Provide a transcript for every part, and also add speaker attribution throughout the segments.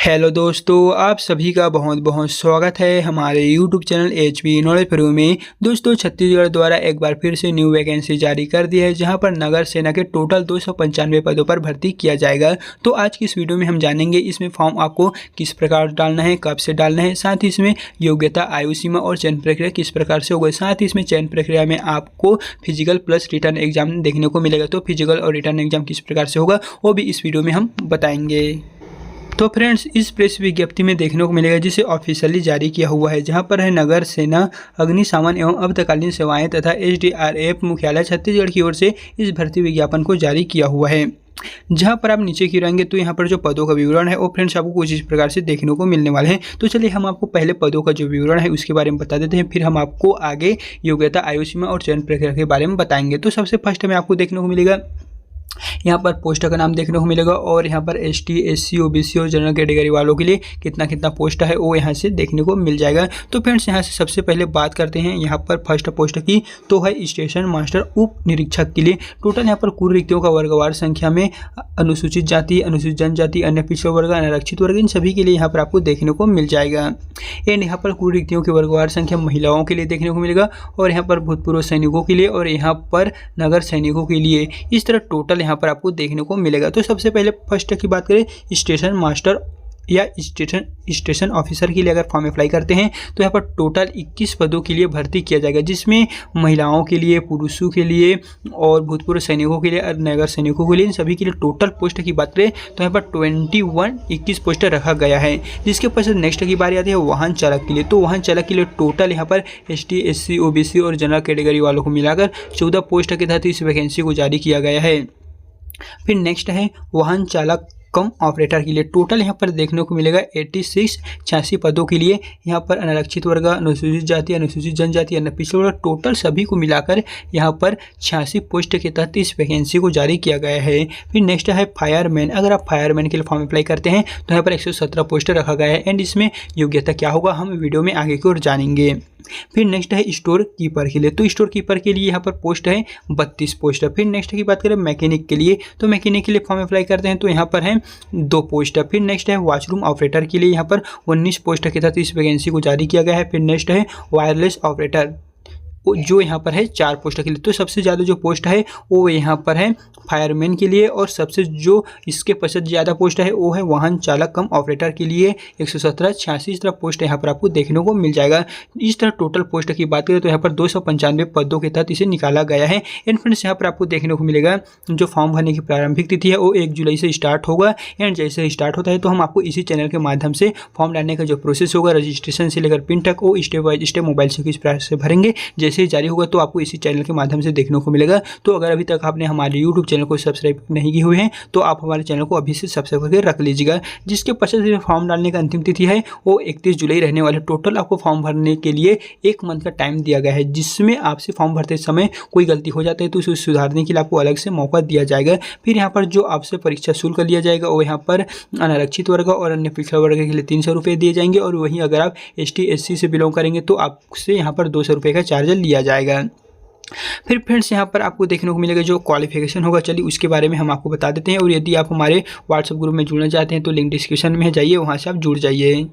Speaker 1: Hello दोस्तों, आप सभी का बहुत बहुत स्वागत है हमारे YouTube channel HP knowledge pro में। दोस्तों, छत्तीसगढ़ द्वारा एक बार फिर से न्यू वैकेंसी जारी कर दी है, जहां पर नगर सेना के टोटल 295 पदों पर भर्ती किया जाएगा। तो आज की इस वीडियो में हम जानेंगे इसमें फॉर्म आपको किस प्रकार डालना है, कब से डालना है, साथ ही इसमें योग्यता, आयु सीमा और चयन प्रक्रिया किस प्रकार से होगा। साथ ही इसमें चयन प्रक्रिया में आपको फिजिकल प्लस रिटर्न एग्जाम देखने को मिलेगा। तो फिजिकल और रिटर्न एग्जाम किस प्रकार से होगा वो भी इस वीडियो में हम बताएंगे। तो फ्रेंड्स, इस प्रेस विज्ञप्ति में देखने को मिलेगा जिसे ऑफिशियली जारी किया हुआ है, जहां पर है नगर सेना अग्निशमन एवं अर्धकालीन सेवाएं तथा एसडीआरएफ मुख्यालय छत्तीसगढ़ की ओर से इस भर्ती विज्ञापन को जारी किया हुआ है। जहां पर आप नीचे की रहेंगे तो यहां पर जो पदों का विवरण है वो फ्रेंड्स आपको कुछ इस प्रकार से देखने को मिलने वाले हैं। तो चलिए हम आपको पहले पदों का जो विवरण है उसके बारे में बता देते हैं, फिर हम आपको आगे योग्यता, आयु सीमा और चयन प्रक्रिया के बारे में बताएंगे। तो सबसे फर्स्ट में आपको देखने को मिलेगा यहाँ पर पोस्ट का नाम देखने को मिलेगा और यहाँ पर एसटी, एससी, ओबीसी और जनरल कैटेगरी वालों के लिए कितना कितना पोस्ट है वो यहाँ से देखने को मिल जाएगा। तो फ्रेंड्स, यहाँ से सबसे पहले बात करते हैं यहाँ पर फर्स्ट पोस्ट की, तो है स्टेशन मास्टर उप निरीक्षक के लिए। टोटल यहाँ पर कुल रिक्तियों का वर्गवार संख्या में अनुसूचित जाति, अनुसूचित जनजाति, अन्य पिछड़ा वर्ग, अनारक्षित वर्ग, इन सभी के लिए यहाँ पर आपको देखने को मिल जाएगा। एंड यहाँ पर कुल रिक्तियों की वर्गवार संख्या महिलाओं के लिए देखने को मिलेगा और यहाँ पर भूतपूर्व सैनिकों के लिए और यहाँ पर नगर सैनिकों के लिए। इस तरह टोटल यहाँ पर आपको देखने को मिलेगा। तो सबसे पहले फर्स्ट की बात करें, स्टेशन मास्टर या स्टेशन ऑफिसर के लिए अगर फॉर्म अप्लाई करते हैं तो यहाँ पर टोटल 21 पदों के लिए भर्ती किया जाएगा, जिसमें महिलाओं के लिए, पुरुषों के लिए और भूतपूर्व सैनिकों के लिए और नगर सैनिकों के लिए, इन सभी के लिए टोटल पोस्ट की बात करें तो यहाँ पर 21 पोस्ट रखा गया है। जिसके पश्चात नेक्स्ट की बारी आती है वाहन चालक के लिए। तो वाहन चालक के लिए टोटल यहाँ पर एसटी, एससी, ओबीसी और जनरल कैटेगरी वालों को मिलाकर 14 पोस्ट के तहत इस वैकेंसी को जारी किया गया है। फिर नेक्स्ट है वाहन चालक कम ऑपरेटर के लिए। टोटल यहाँ पर देखने को मिलेगा 86 पदों के लिए। यहाँ पर अनारक्षित वर्ग, अनुसूचित जाति, अनुसूचित जनजाति, अन्य पिछड़ा वर्ग, टोटल सभी को मिलाकर यहाँ पर 86 पोस्ट के तहत इस वैकेंसी को जारी किया गया है। फिर नेक्स्ट है फायरमैन। अगर आप फायरमैन के लिए फॉर्म अप्लाई करते हैं तो यहाँ पर 117 पोस्ट रखा गया है। एंड इसमें योग्यता क्या होगा हम वीडियो में आगे की ओर जानेंगे। फिर नेक्स्ट है स्टोर कीपर के लिए। तो स्टोर कीपर के लिए यहाँ पर पोस्ट है 32 पोस्ट। फिर नेक्स्ट की बात करें मैकेनिक के लिए, तो मैकेनिक के लिए फॉर्म अप्लाई करते हैं तो यहाँ पर है 2 पोस्ट। फिर नेक्स्ट है वॉशरूम ऑपरेटर के लिए, यहाँ पर 19 पोस्ट के तहत इस वैकेंसी को जारी किया गया है। फिर नेक्स्ट है वायरलेस ऑपरेटर, जो यहाँ पर है 4 पोस्ट के लिए। तो सबसे ज़्यादा जो पोस्ट है वो यहाँ पर है फायरमैन के लिए और सबसे जो इसके पश्चात ज़्यादा पोस्ट है वो है वाहन चालक कम ऑपरेटर के लिए 117, 86 इस तरह पोस्ट यहाँ पर आपको देखने को मिल जाएगा। इस तरह टोटल पोस्ट की बात करें तो यहाँ पर 295 पदों के तहत इसे निकाला गया है। एंड फ्रेंड्स, यहाँ पर आपको देखने को मिलेगा जो फॉर्म भरने की प्रारंभिक तिथि है वो 1 जुलाई से स्टार्ट होगा। एंड जैसे स्टार्ट होता है तो हम आपको इसी चैनल के माध्यम से फॉर्म डालने का जो प्रोसेस होगा, रजिस्ट्रेशन से लेकर पिन तक, वो स्टेप बाय स्टेप मोबाइल से किस प्रकार से भरेंगे, जैसे ही जारी होगा तो आपको इसी चैनल के माध्यम से देखने को मिलेगा। तो अगर अभी तक आपने हमारे यूट्यूब चैनल को सब्सक्राइब नहीं किए हुए हैं तो आप हमारे चैनल को अभी से सब्सक्राइब करके रख लीजिएगा। जिसके पश्चात फॉर्म डालने का अंतिम तिथि है वो 31 जुलाई रहने वाले। टोटल आपको फॉर्म भरने के लिए 1 मंथ का टाइम दिया गया है, जिसमें आपसे फॉर्म भरते समय कोई गलती हो जाता है तो उसे सुधारने के लिए आपको अलग से मौका दिया जाएगा। फिर यहाँ पर जो आपसे परीक्षा शुल्क लिया जाएगा वो यहाँ पर अनारक्षित वर्ग और अन्य पिछड़ा वर्ग के लिए 300 रुपये दिए जाएंगे और वहीं अगर आप ST, SC से बिलोंग करेंगे तो आपसे यहाँ पर 200 रुपये का चार्ज लिया जाएगा। फिर फ्रेंड्स, यहाँ पर आपको देखने को मिलेगा जो क्वालिफिकेशन होगा, चलिए उसके बारे में हम आपको बता देते हैं। और यदि आप हमारे व्हाट्सएप ग्रुप में जुड़ना चाहते हैं तो लिंक डिस्क्रिप्शन में जाइए, वहाँ से आप जुड़ जाइए।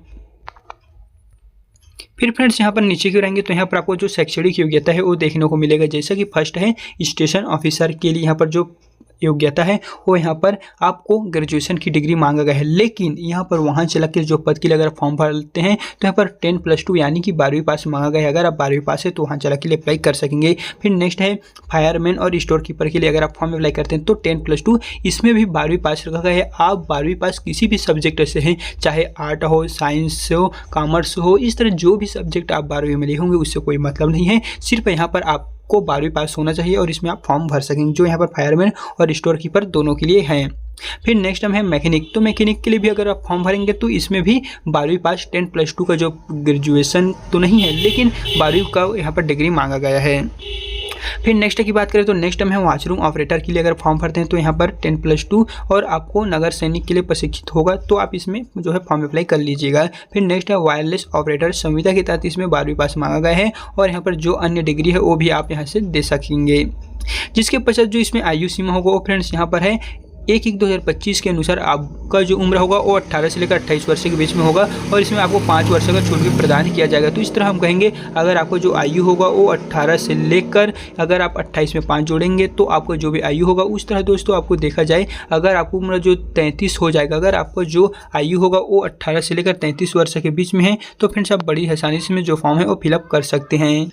Speaker 1: फिर फ्रेंड्स, यहाँ पर नीचे क्यों रहेंगे तो यहाँ पर आपको जो शैक्षणिक योग्यता है वो देखने को मिलेगा। जैसा कि फर्स्ट है स्टेशन ऑफिसर के लिए, यहाँ पर जो योग्यता है वो यहाँ पर आपको ग्रेजुएशन की डिग्री मांगा गया है। लेकिन यहाँ पर वाहन चालक के जो पद के लिए अगर फॉर्म भरते हैं तो यहाँ पर 10+2 यानी कि 12वीं पास मांगा गया है। अगर आप 12वीं पास है तो वाहन चालक के लिए अप्लाई कर सकेंगे। फिर नेक्स्ट है फायरमैन और स्टोर कीपर के लिए अगर आप फॉर्म अप्लाई करते हैं तो 10+2, इसमें भी 12वीं पास रखा गया है। आप 12वीं पास किसी भी सब्जेक्ट से हैं, चाहे आर्ट हो, साइंस हो, कॉमर्स हो, इस तरह जो भी सब्जेक्ट आप 12वीं में लिए होंगे उससे कोई मतलब नहीं है। सिर्फ यहाँ पर आप को 12वीं पास होना चाहिए और इसमें आप फॉर्म भर सकेंगे, जो यहाँ पर फायरमैन और स्टोर कीपर दोनों के लिए हैं। फिर नेक्स्ट हम है मैकेनिक। तो मैकेनिक के लिए भी अगर आप फॉर्म भरेंगे तो इसमें भी 12वीं पास, 10+2 का जो ग्रेजुएशन तो नहीं है लेकिन 12वीं का यहाँ पर डिग्री मांगा गया है। फिर नेक्स्ट की बात करें तो नेक्स्ट हम है वॉशरूम ऑपरेटर के लिए अगर फॉर्म भरते हैं तो यहाँ पर 10+2 और आपको नगर सैनिक के लिए प्रशिक्षित होगा तो आप इसमें जो है फॉर्म अप्लाई कर लीजिएगा। फिर नेक्स्ट है वायरलेस ऑपरेटर, संविदा के तहत इसमें 12वीं पास मांगा गया है और यहाँ पर जो अन्य डिग्री है वो भी आप यहाँ से दे सकेंगे। जिसके पश्चात जो इसमें आयु सीमा होगा वो फ्रेंड्स यहाँ पर है 1/1/2025 के अनुसार आपका जो उम्र होगा वो 18 से लेकर 28 वर्ष के बीच में होगा और इसमें आपको 5 वर्ष का छूट भी प्रदान किया जाएगा। तो इस तरह हम कहेंगे अगर आपको जो आयु होगा वो 18 से लेकर अगर आप 28 में 5 जोड़ेंगे तो आपको जो भी आयु होगा उस तरह दोस्तों आपको देखा जाए अगर आपको उम्र जो 33 हो जाएगा, अगर आपको जो आयु होगा वो 18 से लेकर 33 वर्ष के बीच में है तो फ्रेंड्स आप बड़ी आसानी से में जो फॉर्म है वो फिलअप कर सकते हैं।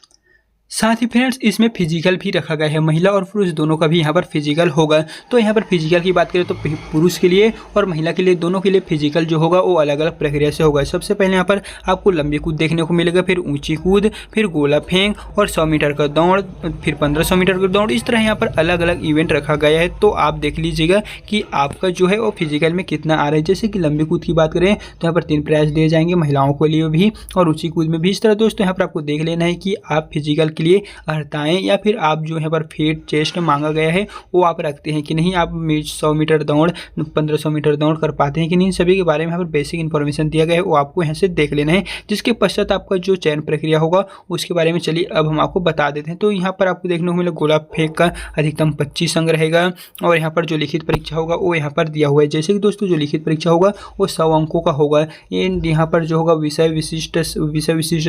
Speaker 1: साथ ही फ्रेंड्स इसमें फिजिकल भी रखा गया है, महिला और पुरुष दोनों का भी यहाँ पर फिजिकल होगा। तो यहाँ पर फिजिकल की बात करें तो पुरुष के लिए और महिला के लिए दोनों के लिए फिजिकल जो होगा वो अलग अलग प्रक्रिया से होगा। सबसे पहले यहाँ पर आपको लंबी कूद देखने को मिलेगा, फिर ऊंची कूद, फिर गोला फेंक और 100 मीटर का दौड़, फिर 1500 मीटर का दौड़। इस तरह यहाँ पर अलग अलग इवेंट रखा गया है। तो आप देख लीजिएगा कि आपका जो है वो फिजिकल में कितना आ रहा है। जैसे कि लंबी कूद की बात करें तो यहाँ पर 3 प्राइज दिए जाएंगे महिलाओं के लिए भी और ऊंची कूद में भी। इस तरह दोस्तों यहाँ पर आपको देख लेना है कि आप फिजिकल के लिए अर्हताएँ या फिर आप जो यहाँ पर फेट चेस्ट मांगा गया है वो आप रखते हैं कि नहीं, आप 100 मीटर दौड़ 1500 मीटर दौड़ कर पाते हैं कि नहीं। सभी के बारे में यहाँ पर बेसिक इन्फॉर्मेशन दिया गया है, वो आपको यहाँ से देख लेना है। जिसके पश्चात आपका जो चयन प्रक्रिया होगा उसके बारे में चलिए अब हम आपको बता देते हैं। तो यहाँ पर आपको देखने को मिलेगा गोला फेंक का अधिकतम 25 अंक रहेगा और यहाँ पर जो लिखित परीक्षा होगा वो यहाँ पर दिया हुआ है। जैसे कि दोस्तों जो लिखित परीक्षा होगा वो 100 अंकों का होगा। यहाँ पर जो होगा विषय विशिष्ट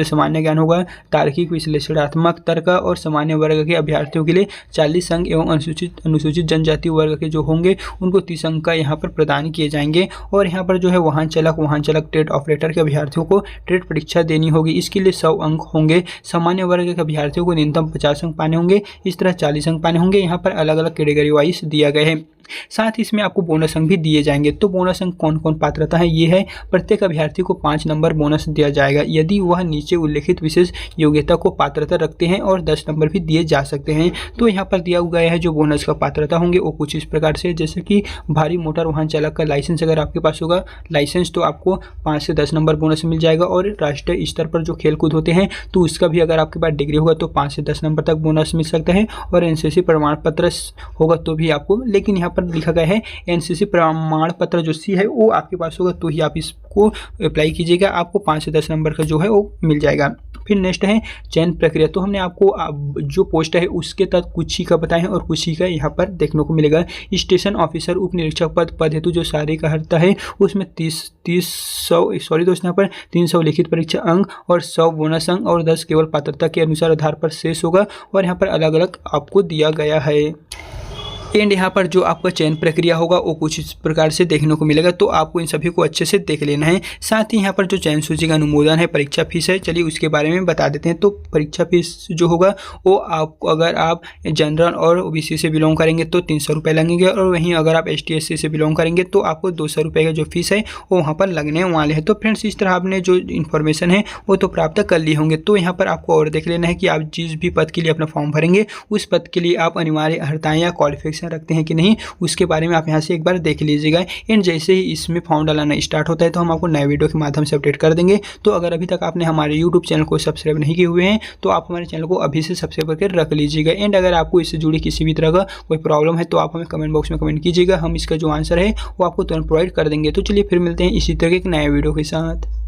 Speaker 1: सामान्य ज्ञान होगा, तार्किक विश्लेषणात्मक तर्क और सामान्य वर्ग के अभ्यर्थियों के लिए 40 अंक एवं अनुसूचित जनजाति वर्ग के जो होंगे उनको 30 अंक का यहाँ पर प्रदान किए जाएंगे। और यहाँ पर जो है वाहन चालक ट्रेड ऑपरेटर के अभ्यर्थियों को ट्रेड परीक्षा देनी होगी, इसके लिए 100 अंक होंगे। सामान्य वर्ग के अभ्यर्थियों को न्यूनतम 50 अंक पाने होंगे, इस तरह 40 अंक पाने होंगे। यहाँ पर अलग अलग कैटेगरी वाइज दिया गया है। साथ ही इसमें आपको बोनस अंक भी दिए जाएंगे। तो बोनस अंक कौन कौन पात्रता है ये है, प्रत्येक अभ्यर्थी को 5 नंबर बोनस दिया जाएगा यदि वह नीचे उल्लेखित विशेष योग्यता को पात्रता रखते हैं और 10 नंबर भी दिए जा सकते हैं। तो यहाँ पर दिया गया है जो बोनस का पात्रता होंगे वो कुछ इस प्रकार से, जैसे कि भारी मोटर वाहन चालक का लाइसेंस अगर आपके पास होगा लाइसेंस तो आपको 5 से 10 नंबर बोनस मिल जाएगा। और राष्ट्रीय स्तर पर जो खेलकूद होते हैं तो उसका भी अगर आपके पास डिग्री होगा तो 5 से 10 नंबर तक बोनस मिल सकता है। और एनसीसी प्रमाण पत्र होगा तो भी आपको, लेकिन यहाँ पर लिखा गया है एनसीसी प्रमाण पत्र जो सी है वो आपके पास होगा तो ही आप इसको अप्लाई कीजिएगा, आपको 5 से 10 नंबर का जो है वो मिल जाएगा। फिर नेक्स्ट है चयन प्रक्रिया। तो हमने आपको जो पोस्ट है उसके तहत कुछ ही का बताए हैं और कुछ ही का यहाँ पर देखने को मिलेगा। स्टेशन ऑफिसर उप निरीक्षक पद हेतु जो शारीरिक अर्हता है उसमें 300 लिखित परीक्षा अंक और 100 बोनस अंक और 10 केवल पात्रता के अनुसार आधार पर शेष होगा। और यहाँ पर अलग अलग आपको दिया गया है। एंड यहाँ पर जो आपका चयन प्रक्रिया होगा वो कुछ इस प्रकार से देखने को मिलेगा। तो आपको इन सभी को अच्छे से देख लेना है। साथ ही यहाँ पर जो चयन सूची का अनुमोदन है, परीक्षा फीस है, चलिए उसके बारे में बता देते हैं। तो परीक्षा फीस जो होगा वो आपको अगर आप जनरल और ओबीसी से बिलोंग करेंगे तो 300 रुपये लगेंगे और वहीं अगर आप ST SC से बिलोंग करेंगे तो आपको 200 रुपये का जो फीस है वो वहाँ पर लगने वाले हैं। तो फ्रेंड्स इस तरह आपने जो इन्फॉर्मेशन है वो तो प्राप्त कर लिए होंगे। तो यहाँ पर आपको और देख लेना है कि आप जिस भी पद के लिए अपना फॉर्म भरेंगे उस पद के लिए आप अनिवार्य अर्हताएँ या क्वालिफिकेशन रखते हैं कि नहीं, उसके बारे में आप यहाँ से एक बार देख लीजिएगा। एंड जैसे ही इसमें फॉर्म डालना स्टार्ट होता है तो हम आपको नए वीडियो के माध्यम से अपडेट कर देंगे। तो अगर अभी तक आपने हमारे यूट्यूब चैनल को सब्सक्राइब नहीं किए हुए हैं तो आप हमारे चैनल को अभी से सब्सक्राइब करके रख लीजिएगा। एंड अगर आपको इससे जुड़ी किसी भी तरह का कोई प्रॉब्लम है तो आप हमें कमेंट बॉक्स में कमेंट कीजिएगा, हम इसका जो आंसर है वो आपको तुरंत प्रोवाइड कर देंगे। तो चलिए फिर मिलते हैं इसी तरह के एक नए वीडियो के साथ।